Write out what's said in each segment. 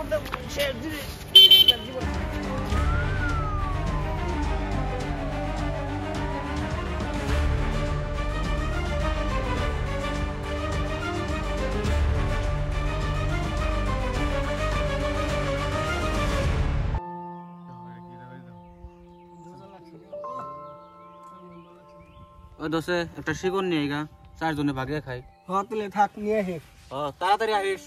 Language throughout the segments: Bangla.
ওই দোষে একটা শিকড় নিয়ে গা, চারজনে ভাগে খাই। হ্যাঁ তুলে থাক নিয়ে হে। তাড়াতাড়ি আসিস।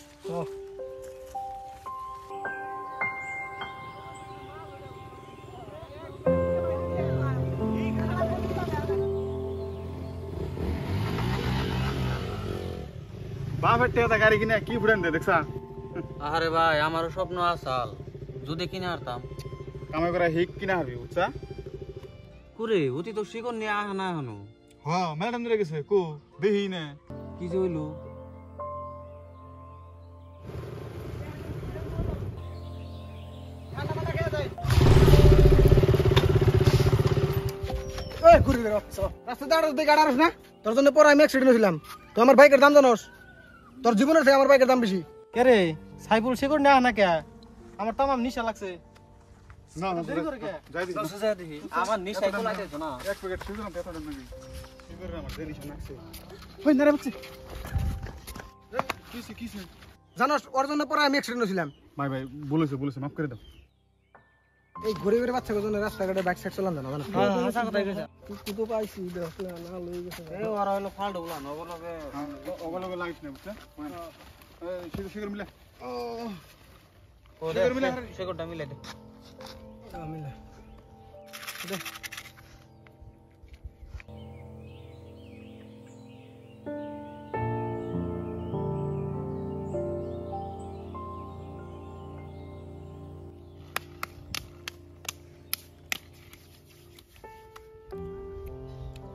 বাপের টেকা গাড়ি কিনে কি ফুটেন দে দেখছা? আরে ভাই, আমারও স্বপ্ন আসাল, যদি কিনে হারতাম। কামাই করে হিক কিনা হারবি বুঝছা? কুরে অতি তো শিকড় নিয়ে আহ না এখনো। হ্যাঁ ম্যাডাম ধরে গেছে কো দেখি না কি যে হইলো? রাস্তা দাঁড়াতে গাড়াস না, তোর জন্য পরে আমি অ্যাক্সিডেন্ট হয়েছিলাম। তো আমার বাইকের দাম জানোস? তোর জীবনের থেকে আমার বাইকের দাম বেশি। কে রে সাইফুল শিকড় না না কে? আমার তো আমার নিশা লাগছে। না না দেরি করে কে? যাই দিই দোষে যাই দেখি, আমার নিশাই কোলাইতে তো না। এক প্যাকেট সুজন পেতো না নাকি শিবরে আমার দেরি শোনাছে ওই না রে বাচ্চা, কিসে জানোস ওর জন্য পরে আমি অ্যাক্সিডেন্ট হয়েছিলাম। ভাই ভাই বলেছে মাফ করে দাও। এই গরিবের বাচ্চাকে জন্য রাস্তাঘাটে বাইক সাইড চালান জানো না? হাসা কথাই কইছা। তুই তো পাইছি দেখ না লই গেছে। এই ওরা হলো ফাল্টু বলা নবলগে। ওগুলো লাগিস না বুঝছা? এই শিগগির মিলে ও দে শিকড়টা মিলাই দে। আমি না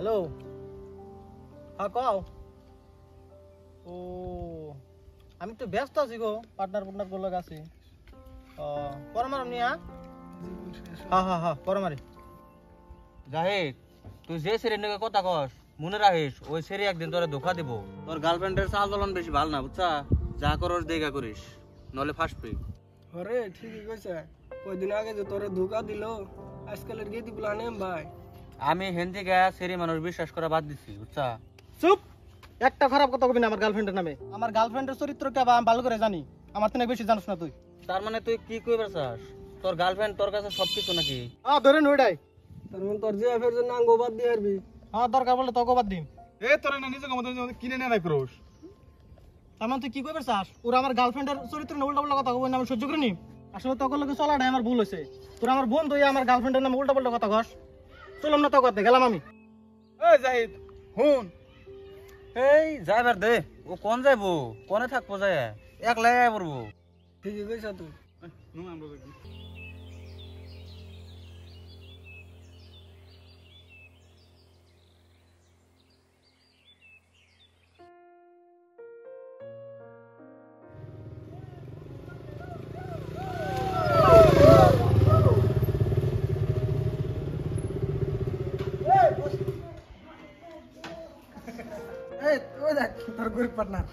হ্যালো, হ্যাঁ কও। ও আমি তো ব্যস্ত আছি গো, পার্টনার গুলো আছি। পরে মারম নি? হ্যাঁ পরে মারি। জাহিদ, তুই যে সেরের নাকি কথা কস মনে রাখিস, ওই সেরে একদিন তোরে ধোকা দিব। তোর গার্লফ্রেন্ডের চাল চলন বেশি ভালো না বুঝছা? যা করস দেখা করিস, নলে ফাঁসবি। আরে ঠিকই কইছে, কয়দিন আগে যে তোরে ধোকা দিল, আজকালের গেদি গুলা নেম ভাই। আমি হেন্দি গা সেরি মানুষ বিশ্বাস করা বাদ দিছি বুঝছা? চুপ, একটা খারাপ কথা কবি না আমার গার্লফ্রেন্ডের নামে। আমার গার্লফ্রেন্ডের চরিত্রকে আমি ভালো করে জানি, আমার থেকে বেশি জানিস না তুই। তার মানে তুই কি কইবার চাস? তোর গার্লফ্রেন্ড তোর কাছে সবকিছু নাকি? ধরেন ওইটাই। তার মানে তোর যে ফের জন্য আঙ্গ বাদ দিয়ে হারবি। হ্যাঁ দরকার বলে তোকে বাদ দিম। এ তোরা না নিজে কমাতে কিনে নে নাই করস। তার মানে তুই কি কইবার চাস? ওরা আমার গার্লফ্রেন্ডের চরিত্র নিয়ে উল্টা পাল্টা কথা কই না, আমি সহ্য করে নি। আসলে তোকে লোকে চলাটাই আমার ভুল হয়েছে। তোরা আমার বোন তুই আমার গার্লফ্রেন্ডের নামে উল্টা পাল্টা কথা কস। চললাম না তো করতে গেলাম আমি। এই জাহিদ হুন, এই যাইবার দে, ও কোন যাইবো? কোনে থাকবো যায়? একলাই আয় পড়বো। ঠিকই কইছ তুই। নুন আমরা দেখি। এই ওই দেখ তোর গরিব পার্টনার।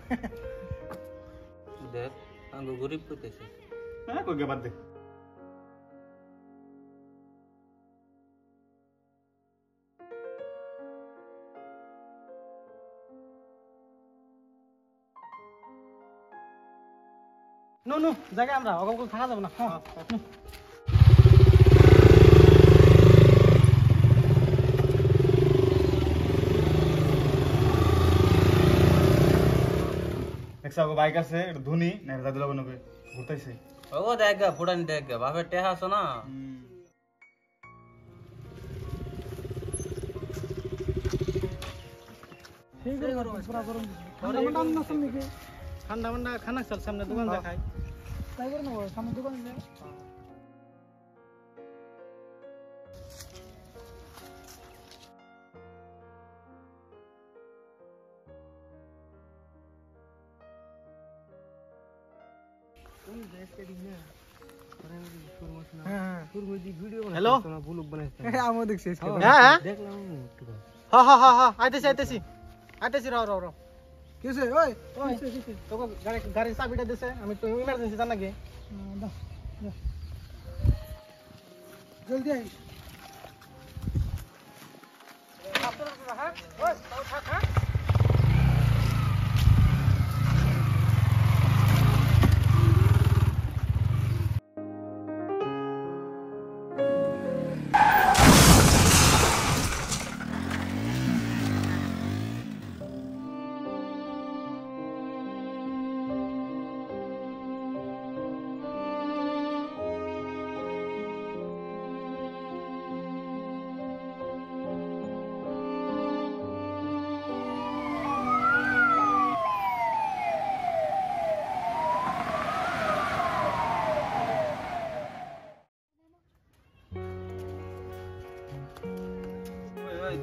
দেখ আঙ্গ গরিব কইতেছে। হ্যাঁ কই গে বাদ দে। নো জায়গায় আমরা অগম করে থাকা যাবে না। একশো বাইক আছে এটা ধুনি না দাদু লাগবে নকে ঘুরতেছে। ও দেখ গা ফুটানি দেখ গা, বাপের টেহা আছো না। ঠান্ডা মান্ডা খানা চল, সামনে দোকান দেখাই। তাই করে না সামনে দোকানে যা। হ্যালো, আমি দেখছি হ্যাঁ দেখলাম। আইতেছি রাও কিসে ওই তোকে গাড়ির চাবিটা দিছে, আমি তো ইমার্জেন্সি জান নাকি। জলদি আইস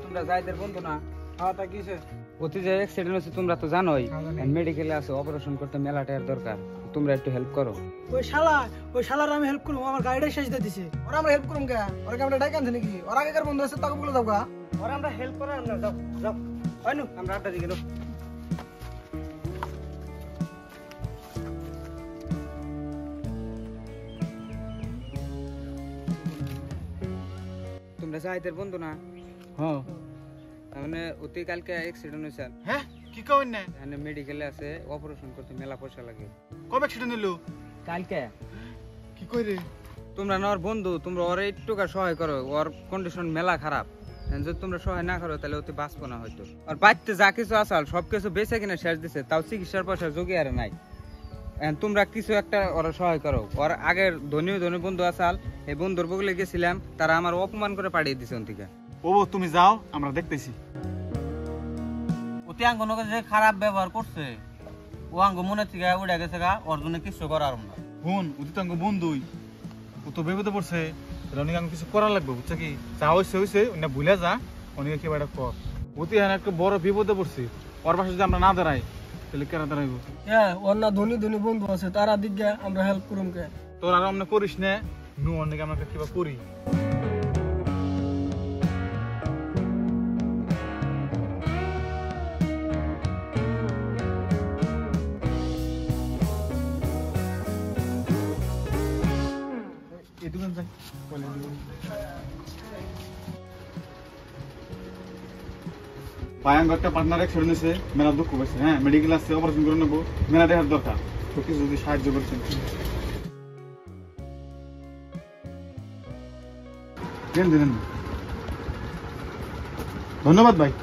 তোমরা যাইদের বন্ধু না? হ্যাঁ তা কিছে অতি যে অ্যাক্সিডেন্ট হয়েছে তোমরা তো জানোই, মেডিকেলে আছে, অপারেশন করতে মেলা টাকার দরকার, তোমরা একটু হেল্প করো। ওই শালার আমি হেল্প করবো, আমার গাড়িটা শেষ দিয়ে দিছে। ওরা আমরা হেল্প করুম কে? ওরা কি আমরা ডাইকে আনছে নাকি? ওরা আগেকার বন্ধু আছে, তাকে বলে দাও গা। ওরা আমরা হেল্প করার না, যাও যাও হয় নু আমরা আড্ডা দিকে তোমরা যাইদের বন্ধু না? হ্যাঁ মানে অতি কালকে অ্যাক্সিডেন্ট হয়েছে, হ্যাঁ কি কইন না এখানে মেডিকেলে আছে, অপারেশন করতে মেলা পয়সা লাগে। কবে অ্যাক্সিডেন্ট হলো? কালকে কি কই রে? তোমরা না ওর বন্ধু, তোমরা ওর একটু সহায় করো, ওর কন্ডিশন মেলা খারাপ, যদি তোমরা সহায় না করো তাহলে অতি বাঁচবো না হয়তো। আর বাড়িতে যা কিছু আসাল সবকিছু বেঁচে কিনা শেষ দিছে, তাও চিকিৎসার পয়সা যোগী আর নাই। তোমরা কিছু একটা ওরা সহায় করো। ওর আগের ধনী ধনী বন্ধু আসাল, এই বন্ধুর বগলে গেছিলাম, তারা আমার অপমান করে পাঠিয়ে দিছে ওন থেকে। ও তুমি যাও, আমরা দেখতেছি। অতি আঙ্গনকে যে খারাপ ব্যবহার করছে, ও আঙ্গ মনে থেকে উড়ে গেছে গা, ওর জন্য কিছু করার না। হুন উদিতাঙ্গ বন্ধুই, ও তো বিপদে পড়ছে, অনেক আমি কিছু করা লাগবে, বুঝছে কি? যা হয়েছে হয়েছে, অন্য ভুলে যা, অনেক কি একটা কর। অতি হ্যাঁ একটা বড় বিপদে পড়ছে, ওর পাশে যদি আমরা না দাঁড়াই তাহলে কেন দাঁড়াইব? হ্যাঁ, ওর না ধনী ধনী বন্ধু আছে, তারা দিকে আমরা হেল্প করুম কে? তোর আর আমরা করিস না, নু অনেক আমরা কিবা করি। এই দোকান যাই একটা পার্টনার অ্যাক্সিডেন্ট হয়েছে, মেলা দুঃখ পাইছে। হ্যাঁ মেডিকেল আসছে, অপারেশন করে নেবো, মেলা দেখার দরকার, তো কিছু যদি সাহায্য করছেন। দেন দেন, ধন্যবাদ ভাই।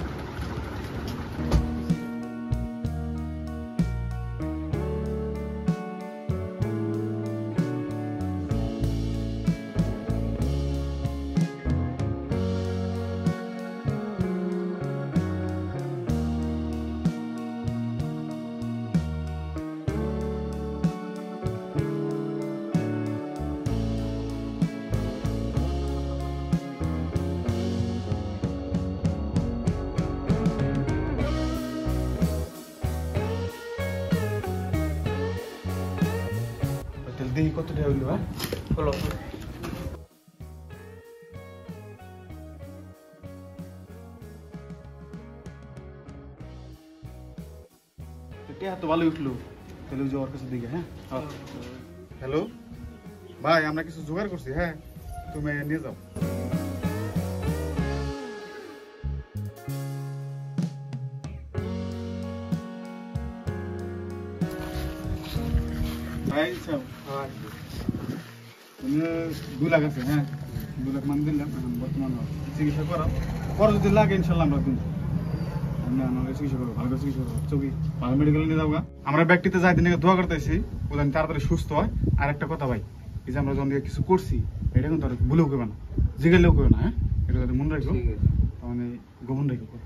দেখি কত টাকা হইলো। হ্যাঁ হলো টাকা তো ভালোই উঠলো, তাহলে ওই যে ওর কাছে দিকে। হ্যাঁ হ্যালো ভাই, আমরা কিছু জোগাড় করছি, হ্যাঁ তুমি নিয়ে যাও। ভাই 2 লাখ আছে। হ্যাঁ 2 লাখ মান দিলাম, এখন বর্তমান চিকিৎসা করা পরে যদি লাগে ইনশাল্লাহ আমরা দিন। চিকিৎসা করবো, ভালো করে চিকিৎসা করবো, চৌকি ভালো মেডিকেলে নিয়ে যাবো। আমরা ব্যক্তিতে যাই দিনে দোয়া করতেছি, ও যেন তাড়াতাড়ি সুস্থ হয়। আর একটা কথা ভাই, এই যে আমরা যখন কিছু করছি, এটা কিন্তু আর ভুলেও কেবে না, জিগেলেও কেবে না। হ্যাঁ এটা যদি মনে রাখবো, মানে গোপন রাখবো।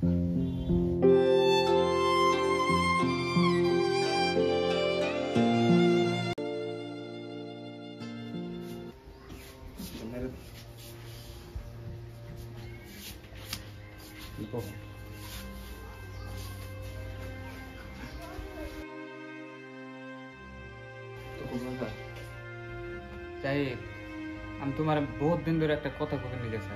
যাই, আমি তোমার বহুত দিন ধরে একটা কথা কবে নিয়ে গেছি,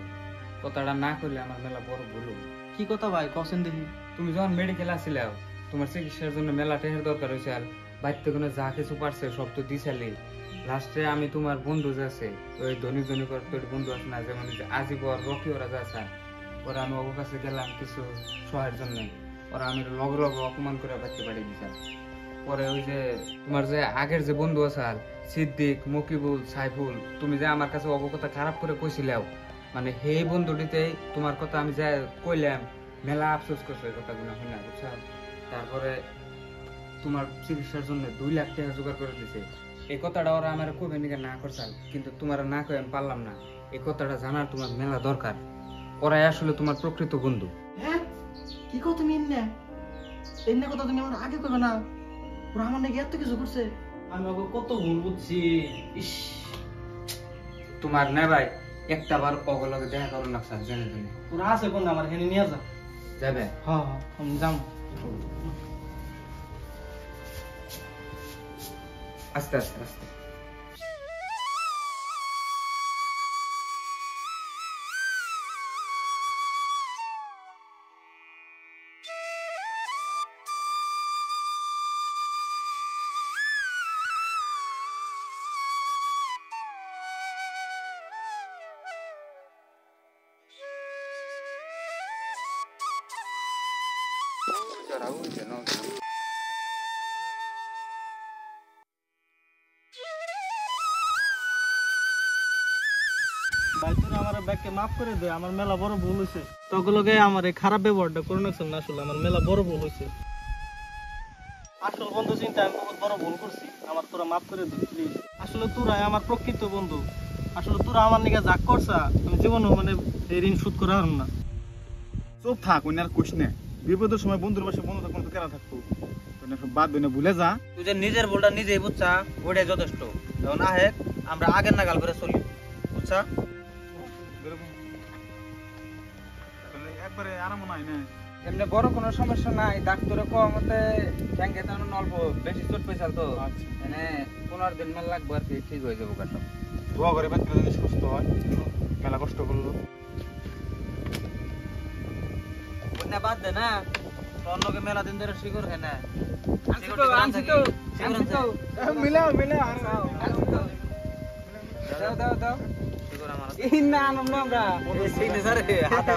কথাটা না করলে আমার মেলা বড় ভুল। কি কথা ভাই কসেন দেখি? তুমি যখন মেডিকেল আসিলাও, তোমার চিকিৎসার জন্য মেলা টাকার দরকার হয়েছে, আর বাড়িতে কোনো যা কিছু পারছে সব তো দিছালি, লাস্টে আমি তোমার বন্ধু যে আছে ওই ধনী ধনী করে তোর বন্ধু আছে না, যেমন আজিব আর রকি ওরা যা আছে, ওরা আমি ওর কাছে গেলাম কিছু সহায়ের জন্য, ওরা আমি লগ লগ অপমান করে বাড়তে পারি দিতাম। পরে ওই যে তোমার যে আগের যে বন্ধু আছে সিদ্দিক, মকিবুল, সাইফুল, তুমি যে আমার কাছে অবকথা খারাপ করে কইছিলাও, মানে সেই বন্ধুটিতে তোমার কথা আমি যা কইলাম মেলা আফসোস করছে এই কথাগুলো শুনে, বুঝছো? তারপরে তোমার চিকিৎসার জন্য 2 লাখ টাকা জোগাড় করে দিছে। এই কথাটা ওরা আমার কবে নিকে না করছাল, কিন্তু তোমার না কয়ে আমি পারলাম না। এই কথাটা জানার তোমার মেলা দরকার। ওরাই আসলে তোমার প্রকৃত বন্ধু। হ্যাঁ কি কও তুমি এমনি কথা তুমি আমার আগে কবে না? ওরা আমার নাকি এত কিছু করছে, আমি ওকে কত ভুল বুঝছি। ইস তোমার না ভাই একটা বার অগলকে দেখা করো না স্যার, জেনে জেনে তোরা আছে কোন আমার হেনে নিয়ে যা। যাবে। হ্যাঁ আমি যাম। আস্তে আস্তে আস্তে। ভাই তোরা আমার ব্যাগকে মাফ করে দে, আমার মেলা বড় ভুল হয়েছে। তগুলোকে আমার এই খারাপ ব্যবহারটা করে না আসলে আমার মেলা বড় ভুল হয়েছে। আসল বন্ধু চিন্তা আমি বহুত বড় ভুল করছি, আমার তোরা মাফ করে দে প্লিজ। আসলে তোরাই আমার প্রকৃত বন্ধু। আসলে তোরা আমার নিকে যা করছা আমি জীবনেও মানে এই ঋণ শোধ করে হারুম না। চুপ থাক, ওই আর কোশ না। বিপদের সময় বন্ধুর পাশে বন্ধু থাকলে তো কেনা থাকতো, ওই সব বাদ দিনে ভুলে যা। তুই যে নিজের ভুলটা নিজেই বুঝছা, ওইটাই যথেষ্ট। এখন আহে আমরা আগের নাগাল করে চলি, বুঝছা? একবারে আরাম নাই না। এমনি বড় কোনো সমস্যা নাই, ডাক্তারে কম মতে ব্যাংকে তো অল্প বেশি চোট পেয়েছাল তো, মানে 15 দিন মেলা লাগবে আর কি, ঠিক হয়ে যাবো কাটা। দোয়া করে বাচ্চারা যদি সুস্থ হয়, মেলা কষ্ট করলো। ওইটা বাদ দে না, অন্যকে মেলা দিন ধরে শিকড় খায় না। মিলাও দাও শিকড় আমার না আনন্দ আমরা সিগনেচারে হাতা